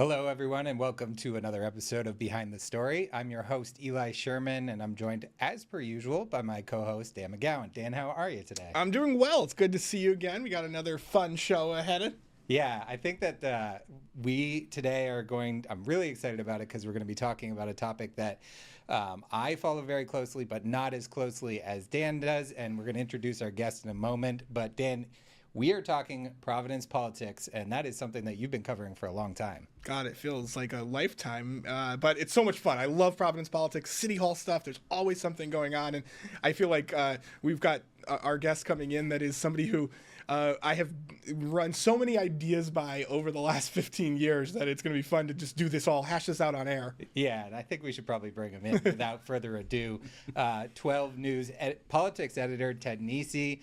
Hello, everyone, and welcome to another episode of Behind the Story. I'm your host, Eli Sherman, and I'm joined, as per usual, by my co-host, Dan McGowan. Dan, how are you today? I'm doing well. It's good to see you again. We got another fun show ahead. Yeah, I think that we today are I'm really excited about it because we're going to be talking about a topic that I follow very closely, but not as closely as Dan does, and we're going to introduce our guest in a moment. But Dan, we are talking Providence politics, and that is something that you've been covering for a long time. God, it feels like a lifetime, but it's so much fun. I love Providence politics, City Hall stuff. There's always something going on, and I feel like we've got our guest coming in that is somebody who I have run so many ideas by over the last 15 years that it's going to be fun to just do this all, hash this out on air. Yeah, and I think we should probably bring him in without further ado. 12 News politics editor Ted Nesi.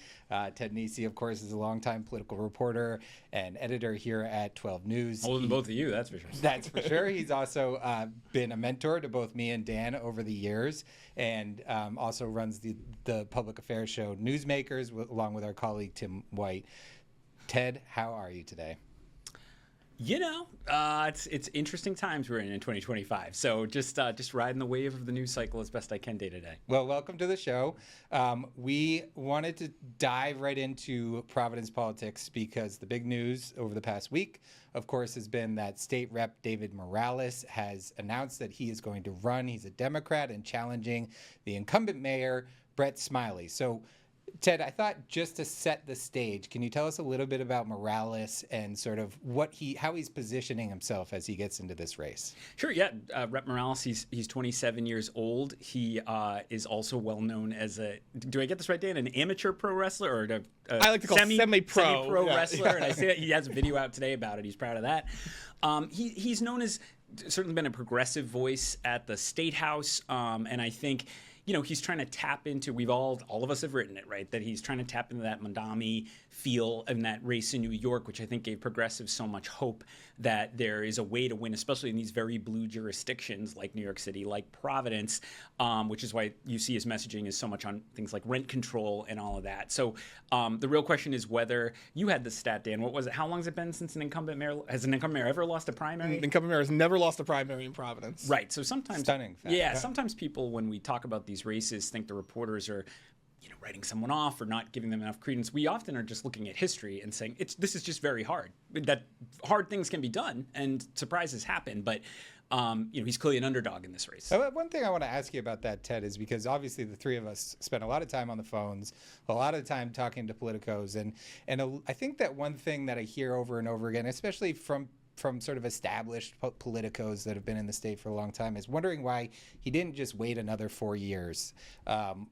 Ted Nesi, of course, is a longtime political reporter and editor here at 12 News. Older than both of you, that's for sure. That's for sure. He's also been a mentor to both me and Dan over the years, and also runs the public affairs show Newsmakers along with our colleague Tim White. Ted, how are you today? You know, it's interesting times we're in 2025. So just riding the wave of the news cycle as best I can day to day. Well, welcome to the show. We wanted to dive right into Providence politics because the big news over the past week, of course, has been that State Rep David Morales has announced that he is going to run. He's a Democrat and challenging the incumbent mayor, Brett Smiley. So, Ted, I thought just to set the stage, can you tell us a little bit about Morales and sort of how he's positioning himself as he gets into this race? Sure, yeah. Rep Morales, he's 27 years old. He is also well known as do I get this right, Dan? An amateur pro wrestler or I like to call semi-pro wrestler. And I say that he has a video out today about it. He's proud of that. He's known as certainly been a progressive voice at the State House, and I think, you know, he's trying to tap into, all of us have written it, right, that he's trying to tap into that Mondami feel in that race in New York, which I think gave progressives so much hope that there is a way to win, especially in these very blue jurisdictions like New York City, like Providence, which is why you see his messaging is so much on things like rent control and all of that. So the real question is whether you had the stat, Dan. What was it? How long has it been since an incumbent mayor ever lost a primary? An incumbent mayor has never lost a primary in Providence. Right. So sometimes, stunning fact. Yeah. Sometimes people, when we talk about these races, think the reporters are, you know, writing someone off or not giving them enough credence. We often are just looking at history and saying this is just very hard. That hard things can be done and surprises happen, but you know, he's clearly an underdog in this race. One thing I want to ask you about that, Ted, is because obviously the three of us spend a lot of time on the phones, a lot of time talking to politicos, and I think that one thing that I hear over and over again, especially from sort of established politicos that have been in the state for a long time, is wondering why he didn't just wait another 4 years.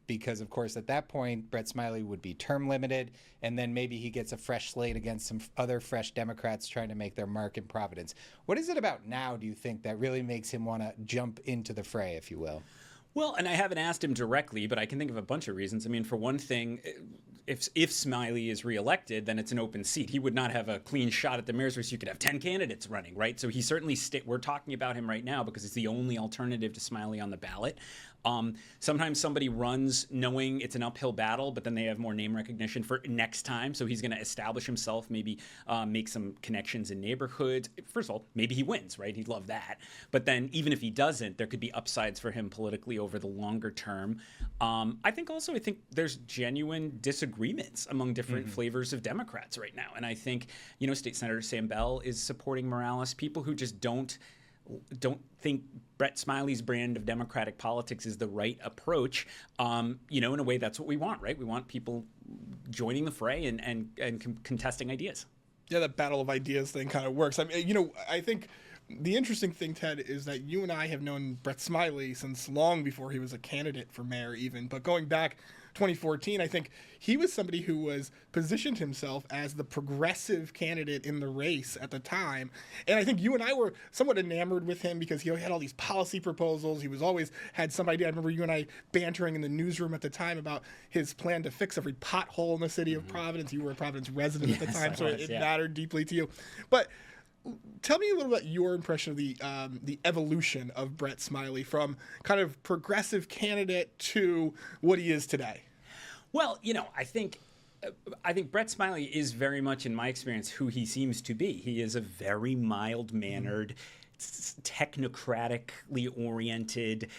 Because, of course, at that point, Brett Smiley would be term limited, and then maybe he gets a fresh slate against some other fresh Democrats trying to make their mark in Providence. What is it about now, do you think, that really makes him want to jump into the fray, if you will? Well, and I haven't asked him directly, but I can think of a bunch of reasons. I mean, for one thing, if Smiley is reelected, then it's an open seat. He would not have a clean shot at the mayor's race. You could have 10 candidates running, right? So he certainly we're talking about him right now because it's the only alternative to Smiley on the ballot. Sometimes somebody runs knowing it's an uphill battle, but then they have more name recognition for next time. So he's going to establish himself, maybe make some connections in neighborhoods. First of all, maybe he wins, right? He'd love that. But then even if he doesn't, there could be upsides for him politically over the longer term. I think there's genuine disagreements among different flavors of Democrats right now. And I think, you know, State Senator Sam Bell is supporting Morales. People who just don't think Brett Smiley's brand of Democratic politics is the right approach. You know, in a way, that's what we want, right? We want people joining the fray and contesting ideas. Yeah, that battle of ideas thing kind of works. I mean, you know, I think the interesting thing, Ted, is that you and I have known Brett Smiley since long before he was a candidate for mayor even. But going back 2014, I think he was somebody who was positioned himself as the progressive candidate in the race at the time. And I think you and I were somewhat enamored with him because he had all these policy proposals. He was always had some idea. I remember you and I bantering in the newsroom at the time about his plan to fix every pothole in the city of Providence. You were a Providence resident at the time, so it mattered deeply to you. But tell me a little about your impression of the evolution of Brett Smiley from kind of progressive candidate to what he is today. Well, you know, I think I think Brett Smiley is very much, in my experience, who he seems to be. He is a very mild-mannered, technocratically oriented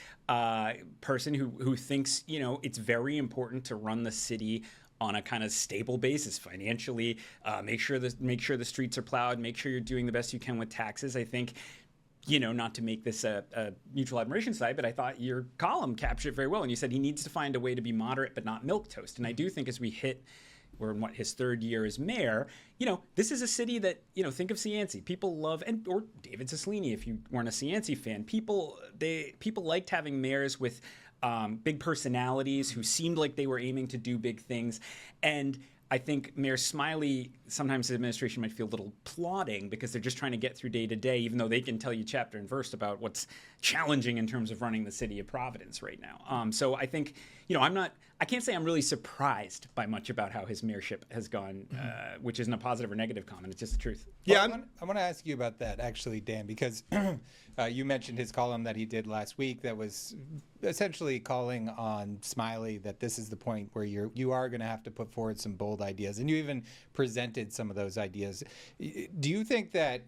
person who thinks, it's very important to run the city on a kind of stable basis financially, make sure the streets are plowed, make sure you're doing the best you can with taxes. I think, not to make this a mutual admiration side, but I thought your column captured it very well. And you said he needs to find a way to be moderate but not milquetoast. And I do think as we're in his third year as mayor, this is a city that, think of Cianci. People love, or David Cicilline, if you weren't a Cianci fan, people liked having mayors with big personalities who seemed like they were aiming to do big things. And I think Mayor Smiley, sometimes the administration might feel a little plodding because they're just trying to get through day to day, even though they can tell you chapter and verse about what's challenging in terms of running the city of Providence right now. So I think, I can't say I'm really surprised by much about how his mayorship has gone, which isn't a positive or negative comment. It's just the truth. Yeah, I want to ask you about that, actually, Dan, because you mentioned his column that he did last week that was essentially calling on Smiley that this is the point where you are going to have to put forward some bold ideas, and you even presented some of those ideas. Do you think that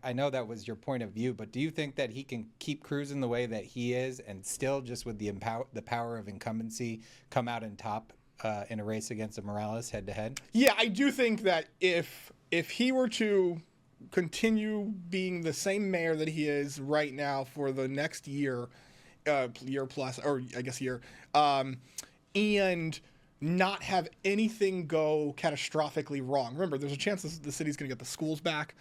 I know that was your point of view, but do you think that he can keep cruising the way that he is and still just with the power of incumbency come out on top in a race against a Morales head to head? Yeah, I do think that if he were to continue being the same mayor that he is right now for the next year plus, or I guess year, and not have anything go catastrophically wrong. Remember, there's a chance the city's going to get the schools back.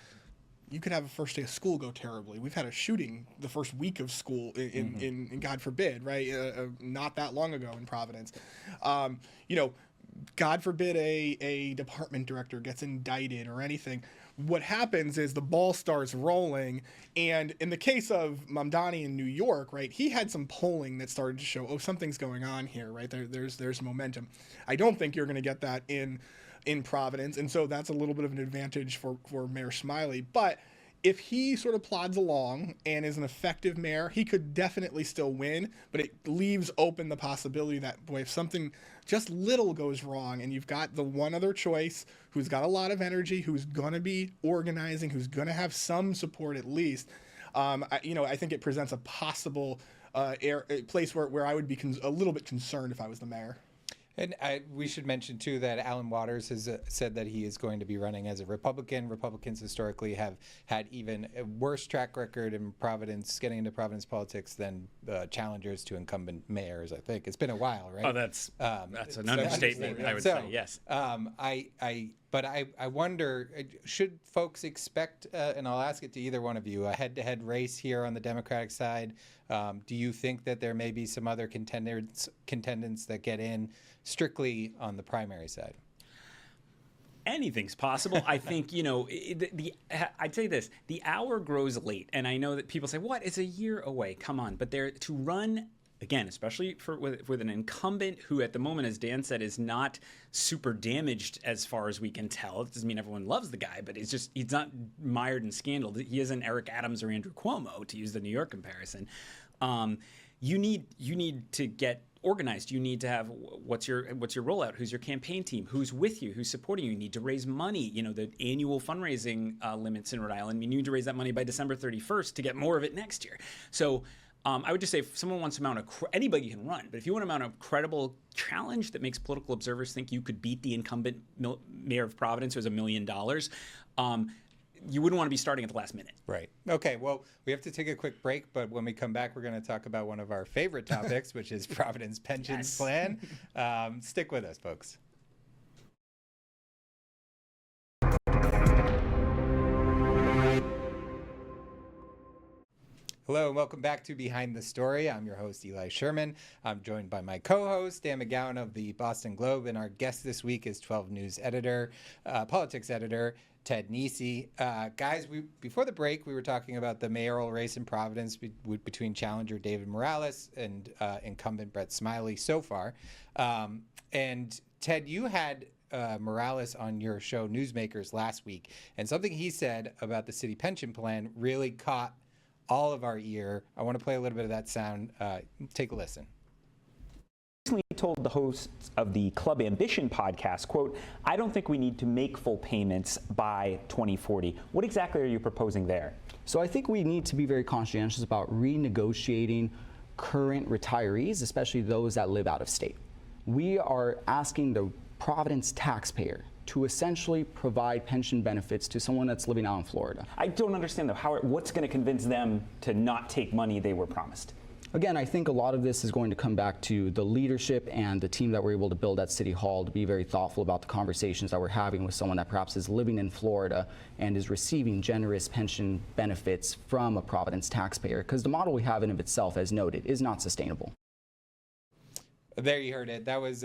You could have a first day of school go terribly. We've had a shooting the first week of school in God forbid, right? Not that long ago in Providence. God forbid a department director gets indicted or anything. What happens is the ball starts rolling, and in the case of Mamdani in New York, right, he had some polling that started to show, something's going on here, right? There's momentum. I don't think you're going to get that in Providence, and so that's a little bit of an advantage for Mayor Smiley. But if he sort of plods along and is an effective mayor, he could definitely still win, but it leaves open the possibility that, boy, if something just little goes wrong and you've got the one other choice who's got a lot of energy, who's going to be organizing, who's going to have some support at least, I think it presents a possible place where I would be a little bit concerned if I was the mayor. And we should mention, too, that Alan Waters has said that he is going to be running as a Republican. Republicans historically have had even a worse track record in Providence, getting into Providence politics than challengers to incumbent mayors, I think. It's been a while, right? Oh, that's an understatement, I would say, yes. But I wonder, should folks expect, and I'll ask it to either one of you, a head-to-head race here on the Democratic side? Do you think that there may be some other contendants that get in strictly on the primary side? Anything's possible. I think, I'd say this, the hour grows late. And I know that people say, what, it's a year away. Come on. But to run, again, especially with an incumbent who at the moment, as Dan said, is not super damaged as far as we can tell. It doesn't mean everyone loves the guy, but he's not mired in scandal. He isn't Eric Adams or Andrew Cuomo, to use the New York comparison. You need to get organized. You need to have what's your rollout? Who's your campaign team? Who's with you? Who's supporting you? You need to raise money. The annual fundraising limits in Rhode Island. You need to raise that money by December 31st to get more of it next year. So I would just say if someone wants to mount anybody can run, but if you want to mount a credible challenge that makes political observers think you could beat the incumbent mayor of Providence, who has $1 million, you wouldn't want to be starting at the last minute. Right. Okay, well, we have to take a quick break, but when we come back, we're going to talk about one of our favorite topics, which is Providence Pensions Plan. Stick with us, folks. Hello and welcome back to Behind the Story. I'm your host, Eli Sherman. I'm joined by my co-host, Dan McGowan of the Boston Globe, and our guest this week is 12 News editor, politics editor, Ted Nesi. Guys, before the break, we were talking about the mayoral race in Providence between challenger David Morales and incumbent Brett Smiley so far. And Ted, you had Morales on your show Newsmakers last week, and something he said about the city pension plan really caught all of our ear. I want to play a little bit of that sound. Take a listen. recently told the hosts of the Club Ambition podcast, quote, "I don't think we need to make full payments by 2040. What exactly are you proposing there? So I think we need to be very conscientious about renegotiating current retirees, especially those that live out of state. We are asking the Providence taxpayer to essentially provide pension benefits to someone that's living out in Florida. I don't understand, though. What's going to convince them to not take money they were promised? Again, I think a lot of this is going to come back to the leadership and the team that we're able to build at City Hall to be very thoughtful about the conversations that we're having with someone that perhaps is living in Florida and is receiving generous pension benefits from a Providence taxpayer, because the model we have in of itself, as noted, is not sustainable. There you heard it. That was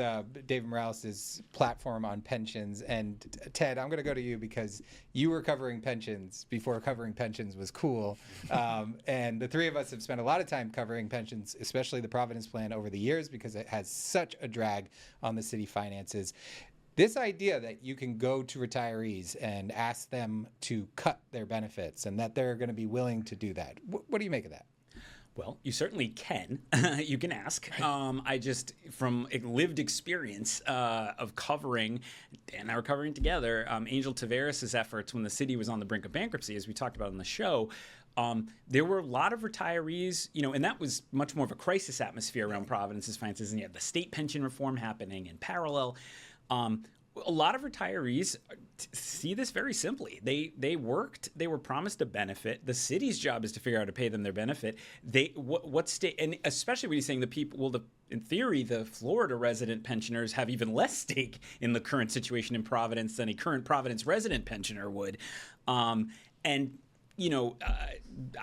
David Morales' platform on pensions. And Ted, I'm going to go to you because you were covering pensions before covering pensions was cool. And the three of us have spent a lot of time covering pensions, especially the Providence plan, over the years because it has such a drag on the city finances. This idea that you can go to retirees and ask them to cut their benefits and that they're going to be willing to do that. What do you make of that? Well, you certainly can. You can ask. I just, from lived experience of covering, Dan and I were covering together, Angel Tavares' efforts when the city was on the brink of bankruptcy, as we talked about on the show, there were a lot of retirees, and that was much more of a crisis atmosphere around Providence's finances, and you had the state pension reform happening in parallel. A lot of retirees see this very simply. They worked. They were promised a benefit. The city's job is to figure out how to pay them their benefit. What state, and especially when you're saying the people. Well, in theory, the Florida resident pensioners have even less stake in the current situation in Providence than a current Providence resident pensioner would. I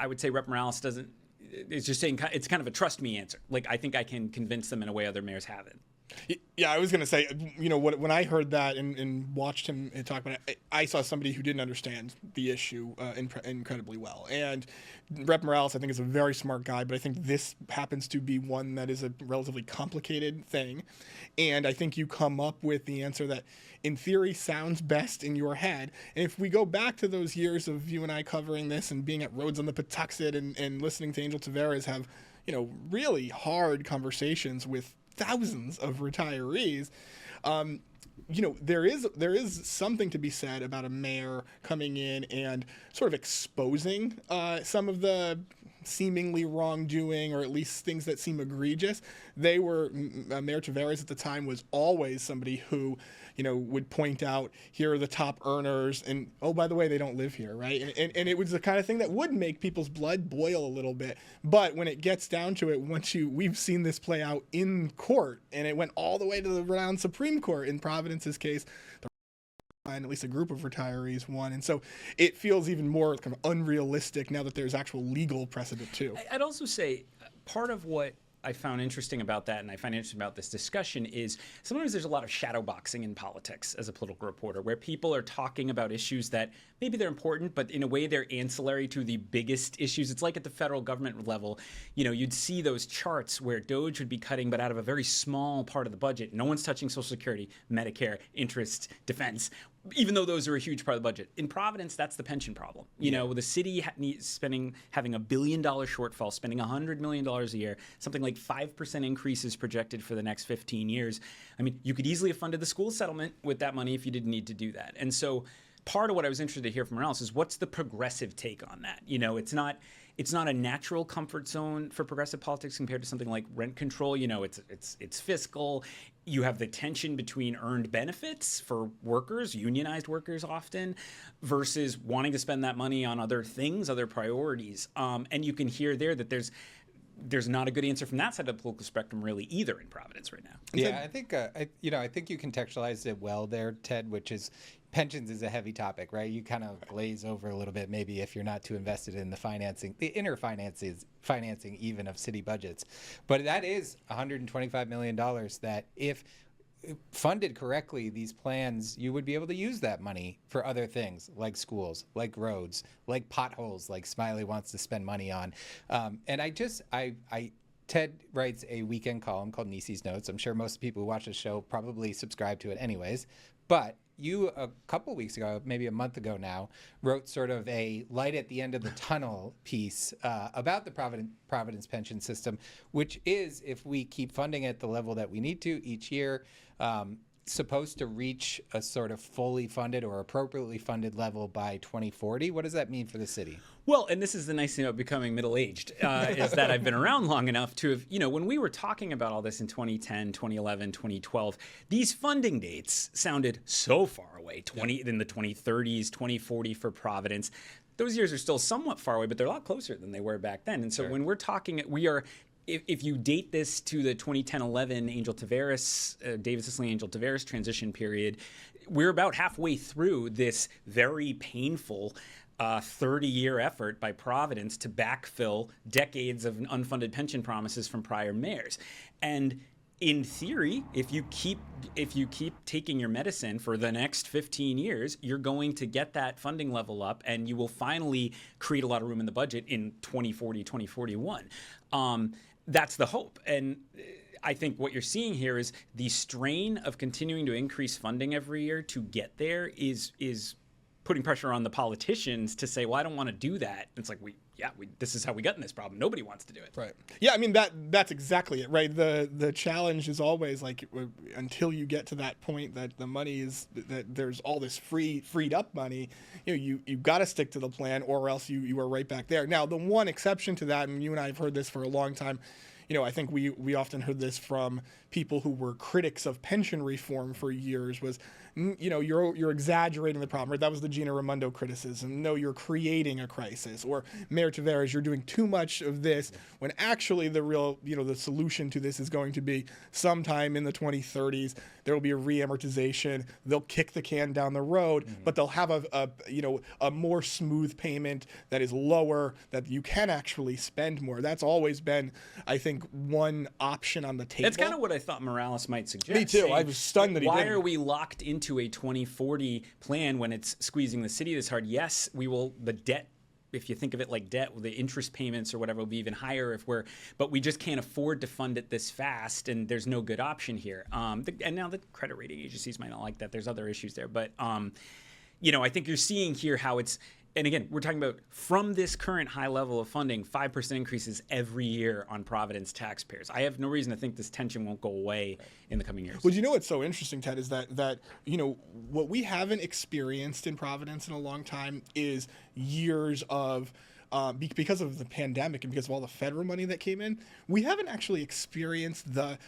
would say Rep. Morales doesn't. It's just saying it's kind of a trust me answer. Like, I think I can convince them in a way other mayors haven't. Yeah, I was going to say, when I heard that and watched him talk about it, I saw somebody who didn't understand the issue incredibly well. And Rep. Morales, I think, is a very smart guy, but I think this happens to be one that is a relatively complicated thing. And I think you come up with the answer that, in theory, sounds best in your head. And if we go back to those years of you and I covering this and being at Roads on the Patuxent and listening to Angel Tavares have, really hard conversations with thousands of retirees, there is something to be said about a mayor coming in and sort of exposing some of the seemingly wrongdoing, or at least things that seem egregious. Mayor Tavares at the time was always somebody who, would point out, here are the top earners, and oh, by the way, they don't live here, right? And it was the kind of thing that would make people's blood boil a little bit. But when it gets down to it, we've seen this play out in court, and it went all the way to the renowned Supreme Court in Providence's case. And at least a group of retirees won. And so it feels even more kind of unrealistic now that there's actual legal precedent too. I'd also say part of what I found interesting about that, and I find interesting about this discussion, is sometimes there's a lot of shadow boxing in politics as a political reporter, where people are talking about issues that maybe they're important, but in a way they're ancillary to the biggest issues. It's like at the federal government level, you'd see those charts where DOGE would be cutting, but out of a very small part of the budget. No one's touching Social Security, Medicare, interest, defense, even though those are a huge part of the budget. In Providence, that's the pension problem. The city having $1 billion shortfall, spending $100 million a year, something like 5% increases projected for the next 15 years. I mean, you could easily have funded the school settlement with that money if you didn't need to do that. And so part of what I was interested to hear from Morales is what's the progressive take on that? It's not a natural comfort zone for progressive politics compared to something like rent control. It's fiscal. You have the tension between earned benefits for workers, unionized workers often, versus wanting to spend that money on other things, other priorities. And you can hear there that there's not a good answer from that side of the political spectrum really either in Providence right now. Yeah, I think I think you contextualized it well there, Ted, which is pensions is a heavy topic, right? You kind of glaze over a little bit maybe if you're not too invested in the inner financing even of city budgets. But that is $125 million that if funded correctly, these plans, you would be able to use that money for other things like schools, like roads, like potholes, like Smiley wants to spend money on. Ted writes a weekend column called Nesi's Notes. I'm sure most people who watch the show probably subscribe to it anyways. But you a couple weeks ago, maybe a month ago now, wrote sort of a light at the end of the tunnel piece about the Providence pension system, which is, if we keep funding at the level that we need to each year, supposed to reach a sort of fully funded or appropriately funded level by 2040. What does that mean for the city? Well, and this is the nice thing about becoming middle-aged, is that I've been around long enough to have, when we were talking about all this in 2010, 2011, 2012, these funding dates sounded so far away, in the 2030s, 2040 for Providence. Those years are still somewhat far away, but they're a lot closer than they were back then. And so when we're talking, if you date this to the 2010-11 Angel Tavares, David Cicilline Angel Tavares transition period, we're about halfway through this very painful 30-year effort by Providence to backfill decades of unfunded pension promises from prior mayors. And in theory, if you keep taking your medicine for the next 15 years, you're going to get that funding level up, and you will finally create a lot of room in the budget in 2040, 2041. That's the hope. And I think what you're seeing here is the strain of continuing to increase funding every year to get there is putting pressure on the politicians to say, well, I don't want to do that. It's like, this is how we got in this problem. Nobody wants to do it. Right. Yeah, I mean, that's exactly it, right? The challenge is always like, until you get to that point that the money is, that there's all this freed up money, you've got to stick to the plan, or else you are right back there. Now, the one exception to that, and you and I have heard this for a long time, I think we often heard this from people who were critics of pension reform for years, was, you're exaggerating the problem. Right? That was the Gina Raimondo criticism. No, you're creating a crisis. Or Mayor Tavares, you're doing too much of this, when actually the real, the solution to this is going to be sometime in the 2030s, there will be a re-amortization. They'll kick the can down the road, but they'll have a more smooth payment that is lower, that you can actually spend more. That's always been, I think, one option on the table. That's kind of what I thought Morales might suggest. Me too. I was stunned that he didn't. Why are we locked into a 2040 plan when it's squeezing the city this hard? Yes, the debt, if you think of it like debt, the interest payments or whatever will be even higher but we just can't afford to fund it this fast, and there's no good option here. And now the credit rating agencies might not like that. There's other issues there. But, I think you're seeing here how it's, and again, we're talking about from this current high level of funding, 5% increases every year on Providence taxpayers. I have no reason to think this tension won't go away in the coming years. Well, what's so interesting, Ted, is that what we haven't experienced in Providence in a long time is years of, because of the pandemic and because of all the federal money that came in, we haven't actually experienced the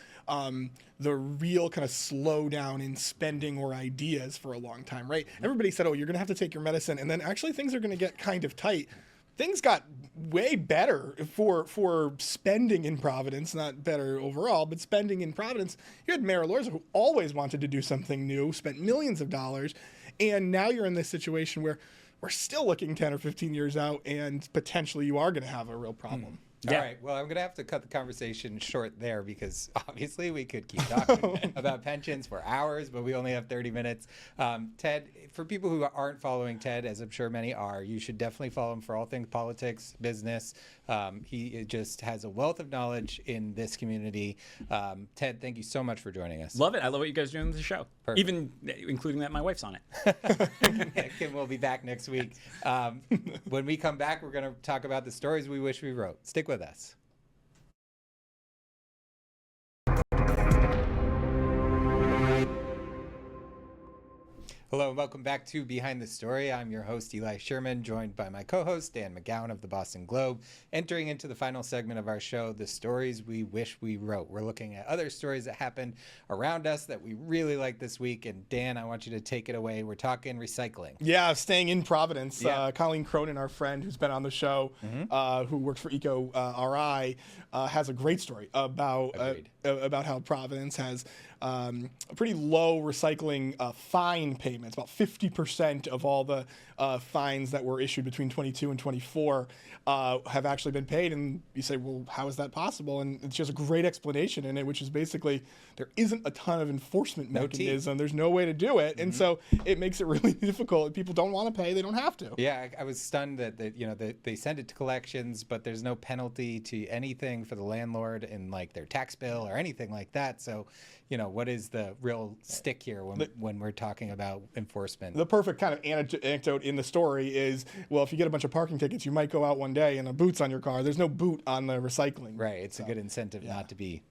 real kind of slowdown in spending or ideas for a long time, right? Everybody said, you're going to have to take your medicine, and then actually things are going to get kind of tight. Things got way better for spending in Providence, not better overall, but spending in Providence. You had Mayor Lorza, who always wanted to do something new, spent millions of dollars, and now you're in this situation where we're still looking 10 or 15 years out, and potentially you are going to have a real problem. All right. Well, I'm going to have to cut the conversation short there, because obviously we could keep talking about pensions for hours, but we only have 30 minutes. Ted, for people who aren't following Ted, as I'm sure many are, you should definitely follow him for all things politics, business. He just has a wealth of knowledge in this community. Ted, thank you so much for joining us. Love it. I love what you guys are doing with the show. Perfect. Even including that my wife's on it. Kim will be back next week. When we come back, we're going to talk about the stories we wish we wrote. Stick with us. Hello and welcome back to Behind the Story. I'm your host, Eli Sherman, joined by my co-host, Dan McGowan of the Boston Globe. Entering into the final segment of our show, the stories we wish we wrote. We're looking at other stories that happened around us that we really like this week. And Dan, I want you to take it away. We're talking recycling. Yeah, staying in Providence. Yeah. Colleen Cronin, our friend who's been on the show, who works for WPRI, has a great story about how Providence has a pretty low recycling fine payments. About 50% of all the fines that were issued between 22 and 24 have actually been paid. And you say, well, how is that possible? And it's just a great explanation in it, which is basically there isn't a ton of enforcement mechanism. There's no way to do it. And so it makes it really difficult. If people don't want to pay, they don't have to. Yeah, I was stunned that they send it to collections, but there's no penalty to anything for the landlord in like their tax bill or anything like that. So, what is the real stick here when we're talking about enforcement? The perfect kind of anecdote in the story is, well, if you get a bunch of parking tickets, you might go out one day and a boot's on your car. There's no boot on the recycling. Right. It's a good incentive not to be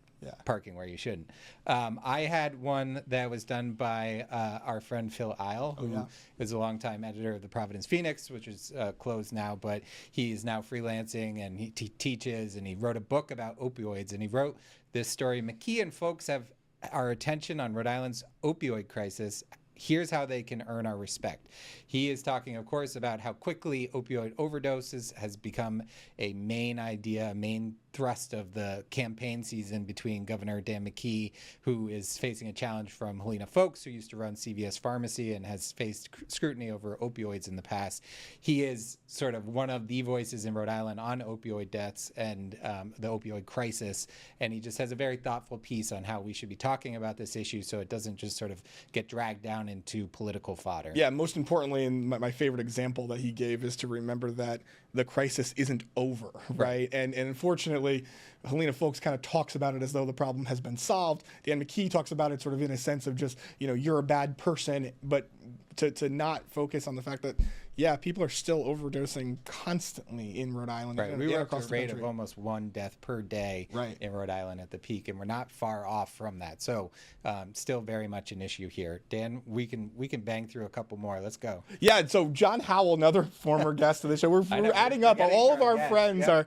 parking where you shouldn't. I had one that was done by our friend Phil Isle, who is a longtime editor of the Providence Phoenix, which is closed now, but he is now freelancing and he teaches, and he wrote a book about opioids, and he wrote this story. McKeon folks have our attention on Rhode Island's opioid crisis. Here's how they can earn our respect. He is talking, of course, about how quickly opioid overdoses has become a main idea, a main thrust of the campaign season between Governor Dan McKee, who is facing a challenge from Helena Folks, who used to run CVS Pharmacy and has faced scrutiny over opioids in the past. He is sort of one of the voices in Rhode Island on opioid deaths and the opioid crisis, and he just has a very thoughtful piece on how we should be talking about this issue so it doesn't just sort of get dragged down into political fodder. Yeah, most importantly, and my favorite example that he gave is to remember that the crisis isn't over, right? And unfortunately, Helena Folks kind of talks about it as though the problem has been solved. Dan McKee talks about it sort of in a sense of just, you're a bad person, but to not focus on the fact that, people are still overdosing constantly in Rhode Island. Right, we were at a rate of almost 1 death per day in Rhode Island at the peak, and we're not far off from that. So still very much an issue here. Dan, we can bang through a couple more. Let's go. Yeah, so John Howell, another former guest of the show. We're adding up. All of our friends are.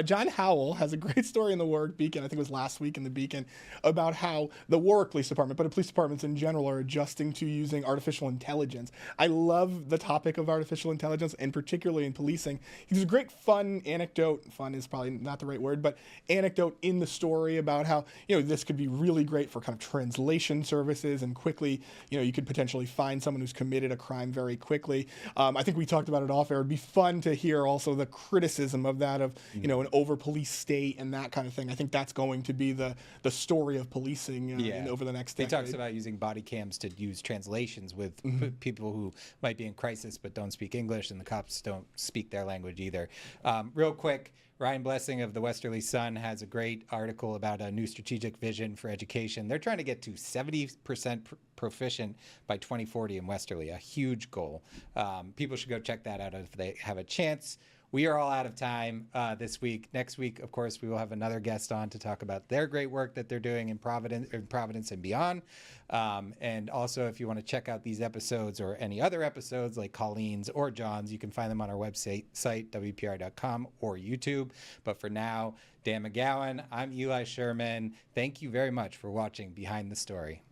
John Howell has a great story in the Warwick Beacon, I think it was last week in the Beacon, about how the Warwick Police Department, but police departments in general, are adjusting to using artificial intelligence. I love the topic of artificial intelligence, and particularly in policing. There's a great fun anecdote. Fun is probably not the right word, but anecdote in the story about how, this could be really great for kind of translation services, and quickly, you could potentially find someone who's committed a crime very quickly. I think we talked about it off air. It'd be fun to hear also the criticism of that, of, an over-police state and that kind of thing. I think that's going to be the story of policing over the next decade. He talks about using body cams to use translations with people who might be in crisis but don't speak English, and the cops don't speak their language either. Real quick, Ryan Blessing of the Westerly Sun has a great article about a new strategic vision for education. They're trying to get to 70% proficient by 2040 in Westerly, a huge goal. People should go check that out if they have a chance. We are all out of time this week. Next week, of course, we will have another guest on to talk about their great work that they're doing in Providence and beyond. And also, if you want to check out these episodes or any other episodes like Colleen's or John's, you can find them on our website, WPRI.com or YouTube. But for now, Dan McGowan, I'm Eli Sherman. Thank you very much for watching Behind the Story.